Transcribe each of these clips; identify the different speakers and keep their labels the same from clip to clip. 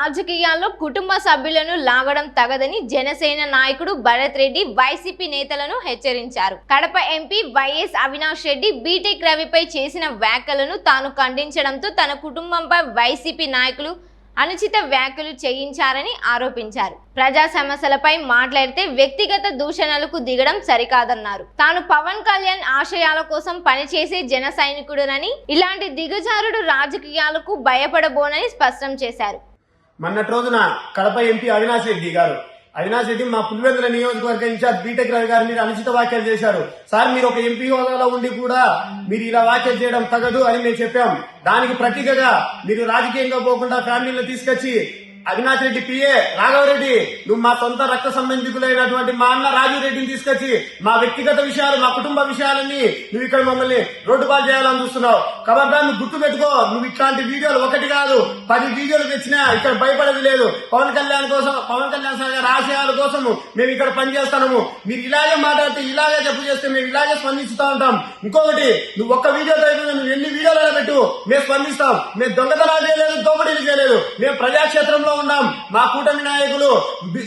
Speaker 1: రాజకీయాల్లో కుటుంబ సభ్యులను లాగడం తగదని జనసేన నాయకుడు భరత్ రెడ్డి వైసీపీ నేతలను హెచ్చరించారు. కడప ఎంపీ వైఎస్ అవినాష్ రెడ్డి బీటెక్ రవిపై చేసిన వ్యాఖ్యలను తాను ఖండించడంతో తన కుటుంబంపై వైసీపీ నాయకులు అనుచిత వ్యాఖ్యలు చేయించారని ఆరోపించారు. ప్రజా సమస్యలపై మాట్లాడితే వ్యక్తిగత దూషణలకు దిగడం సరికాదన్నారు. తాను పవన్ కళ్యాణ్ ఆశయాల కోసం పనిచేసే జన సైనికుడునని, ఇలాంటి దిగజారుడు రాజకీయాలకు భయపడబోనని స్పష్టం చేశారు.
Speaker 2: మొన్నటి రోజున కడప ఎంపీ అవినాష్ రెడ్డి మా పులివెందుల నియోజకవర్గ ఇన్ఛార్జ్ బీటెక్ రవి గారి మీద అనుచిత వ్యాఖ్యలు చేశారు. సార్, మీరు ఒక ఎంపీ హోదాలో ఉండి కూడా మీరు ఇలా వ్యాఖ్యలు చేయడం తగదు అని మేము చెప్పాం. దానికి ప్రతీకగా మీరు రాజకీయంగా పోకుండా ఫ్యామిలీలో తీసుకొచ్చి అవినాష్ రెడ్డి పిఏ రాఘవరెడ్డి, నువ్వు మా సొంత రక్త సంబంధికులైనటువంటి మా అన్న రాజు రెడ్డిని తీసుకొచ్చి మా వ్యక్తిగత విషయాలు, మా కుటుంబ విషయాలన్నీ నువ్వు ఇక్కడ మమ్మల్ని రోడ్డు పాలు చేయాలని చూస్తున్నావు. కాబట్టి నువ్వు గుర్తు పెట్టుకో, నువ్వు ఇట్లాంటి వీడియోలు ఒకటి కాదు 10 వీడియోలు తెచ్చినా ఇక్కడ భయపడేది లేదు. పవన్ కళ్యాణ్ సార్ గారి ఆశయాల కోసం మేము ఇక్కడ పనిచేస్తాము. మీరు ఇలాగే మాట్లాడితే, ఇలాగే చెప్పు చేస్తే మేము ఇలాగే స్పందిస్తూ ఉంటాం. ఇంకొకటి, నువ్వు ఒక్క వీడియో అయిపోయినా నువ్వు ఎన్ని వీడియోలు పెట్టు, మేము స్పందిస్తాం. మేము దొంగతనాలు చేయలేదు, దోపిడీలు చేయలేదు. మేము ప్రజాక్షేత్రంలో ఉన్నాం. మా కూటమి నాయకులు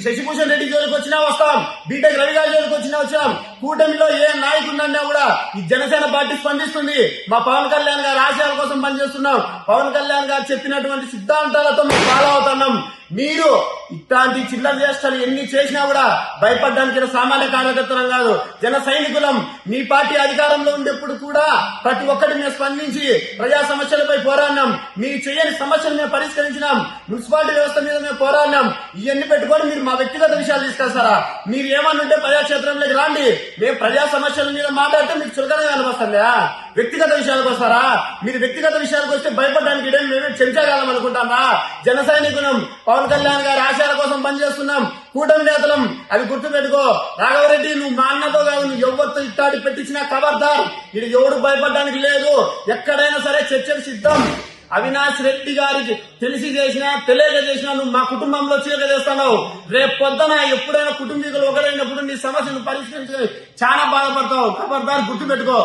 Speaker 2: శశిభూషణ్ రెడ్డి జోలికి వచ్చినా వస్తాం, బీటెక్ రవి గారి జోలికి వచ్చినా వచ్చాం. కూటమిలో ఏ నాయకుడినన్నా కూడా ఈ జనసేన పార్టీ స్పందిస్తుంది. మా పవన్ కళ్యాణ్ గారి ఆశయాల కోసం పనిచేస్తున్నాం. పవన్ కళ్యాణ్ గారు చెప్పినటువంటి సిద్ధాంతాలతో మేము ఫాలో అవుతున్నాం. మీరు ఇట్లాంటి చిల్లర చేష్టలు ఎన్ని చేసినా కూడా భయపడడానికి సామాన్య కార్యకర్తలం కాదు, జన సైనికులం. మీ పార్టీ అధికారంలో ఉండేప్పుడు కూడా ప్రతి ఒక్కటి మేము స్పందించి ప్రజా సమస్యలపై పోరాడినాం. మీరు చేయని సమస్యలు మేము పరిష్కరించినాం. మున్సిపాలిటీ వ్యవస్థ మీద మేము పోరాడినాం. ఇవన్నీ పెట్టుకొని మీరు మా వ్యక్తిగత విషయాలు తీసుకొస్తారా? మీరు ఏమన్నుంటే ప్రజాక్షేత్రంలోకి రాండి. మేము ప్రజా సమస్యల మీద మాట్లాడితే మీకు చులకనగా అనిపిస్తుందా? వ్యక్తిగత విషయాలకు వస్తారా? మీరు వ్యక్తిగత విషయాలకు వస్తే భయపడడానికి మేమే చెంచగలం అనుకుంటారా? జన సైనికులం, పవన్ కళ్యాణ్ గారి ఆశయాల కోసం పనిచేస్తున్నాం, కూటమి నేతలం. అది గుర్తుపెట్టుకో. రాఘవరెడ్డి, నువ్వు మా అన్నతో కాదు, నువ్వు ఎవరితో ఇట్టాడి పెట్టించినా ఖబర్దార్. ఇది ఎవడు భయపడడానికి లేదు. ఎక్కడైనా సరే చర్చలు సిద్ధం. అవినాష్ రెడ్డి గారికి తెలిసి చేసినా తెలియక చేసినా నువ్వు మా కుటుంబంలో చీక చేస్తున్నావు. రేపు పొద్దున ఎప్పుడైనా కుటుంబీకులు ఒకరైనప్పుడు నీ సమస్యను పరిష్కరించి చాలా బాధపడతావు. ఖబర్దార్, గుర్తుపెట్టుకో.